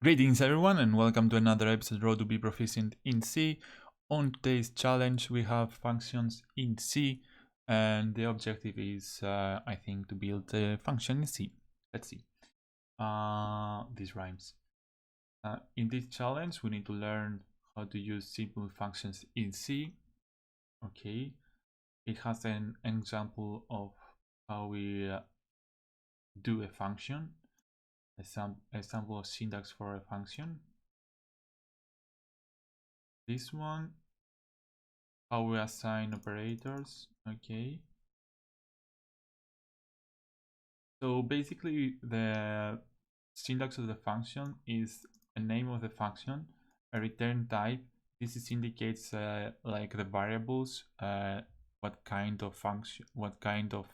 Greetings everyone and welcome to another episode Road to be Proficient in C. On today's challenge we have functions in C and the objective is I think to build a function in C. Let's see. These rhymes. In this challenge we need to learn how to use simple functions in C. Okay. It has an example of how we do a function. Example of syntax for a function. This one, how we assign operators. Okay, so basically the syntax of the function is a name of the function, a return type. This indicates like the variables, what kind of function, what kind of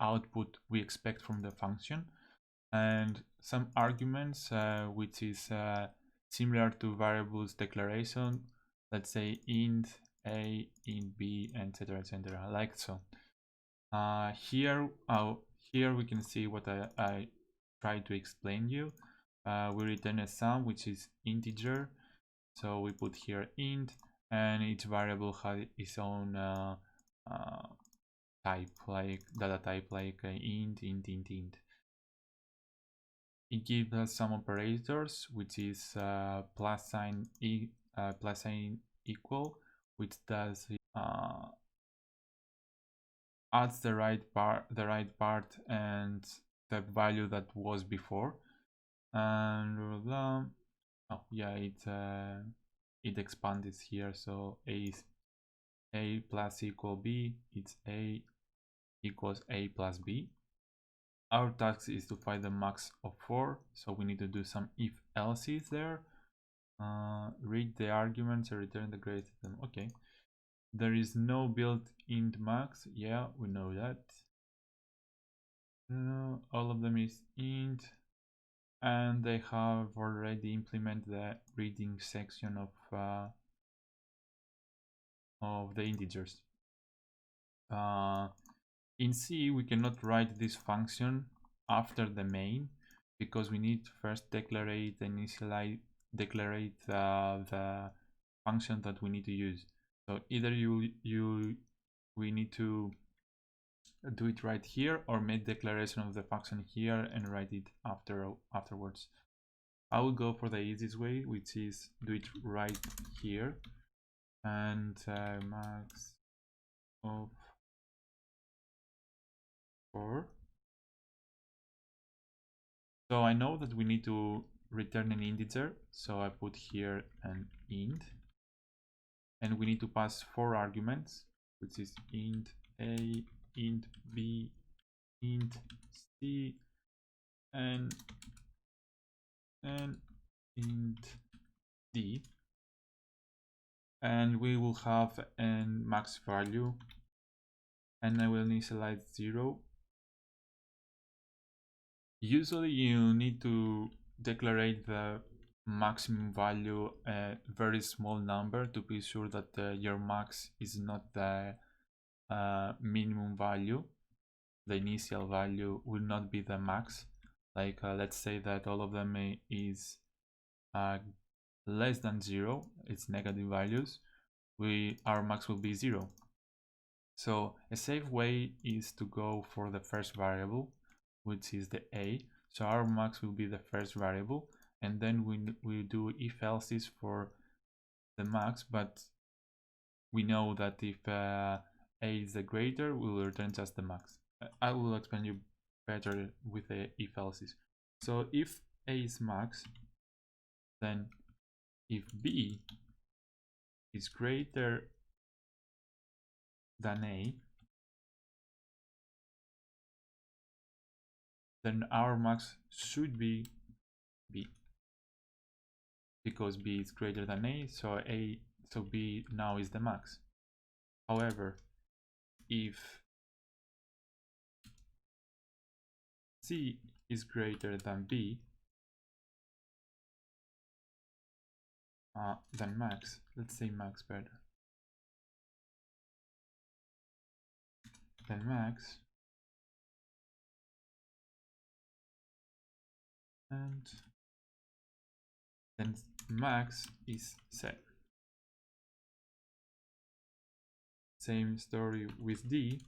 output we expect from the function, and some arguments which is similar to variables declaration. Let's say int a, int b, etc, like so. Here we can see what I tried to explain you. We return a sum which is integer, so we put here int, and each variable has its own type, like data type, like int. It gives us some operators, which is plus sign equal, which does adds the right part and the value that was before, and blah, blah, blah. Oh yeah, it expands here, so a plus equal b, it's a equals a plus b. Our task is to find the max of 4, so we need to do some if else's there. Read the arguments and return the greatest. Okay, there is no built-in max. Yeah, we know that. All of them is int, and they have already implemented the reading section of the integers. In C, we cannot write this function after the main because we need to first declare the function that we need to use. So either we need to do it right here or make declaration of the function here and write it afterwards. I will go for the easiest way, which is do it right here, and max of 4. So I know that we need to return an integer, so I put here an int, and we need to pass 4 arguments, which is int a, int b, int c, and int d, and we will have a max value, and I will initialize 0. Usually you need to declare the maximum value a very small number to be sure that your max is not the minimum value. The initial value will not be the max. Like let's say that all of them is less than 0, it's negative values, our max will be 0. So a safe way is to go for the first variable, which is the a. So our max will be the first variable, and then we do if else's for the max, but we know that if a is the greater, we will return just the max. I will explain you better with the if else's. So if a is max, then if b is greater than a, then our max should be b, because b is greater than a, so b now is the max. However, if c is greater than b, then max, let's say max better, then max, and then max is set. Same story with D.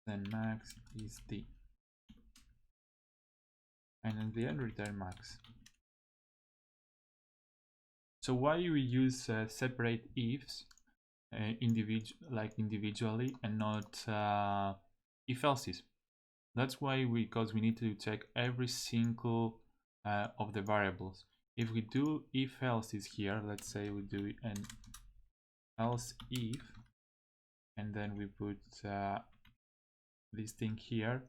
Then max is D. And in the end return max. So why we use separate ifs individually and not if else's? That's why because we need to check every single of the variables. If we do if else's here, let's say we do an else if, and then we put this thing here.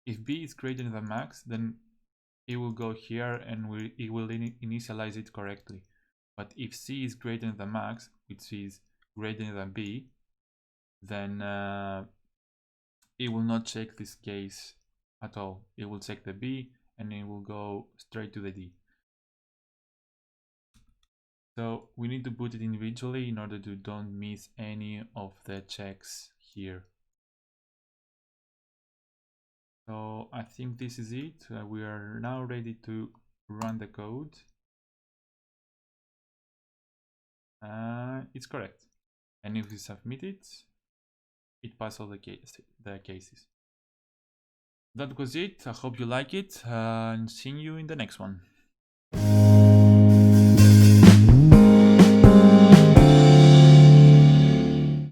If b is greater than max, then it will go here and it will initialize it correctly. But if c is greater than max, which is greater than b, then it will not check this case at all. It will check the b and it will go straight to the d. So we need to put it individually in order to don't miss any of the checks here. So I think this is it. We are now ready to run the code. It's correct. And if we submit it, it passes all the cases. That was it. I hope you like it and see you in the next one.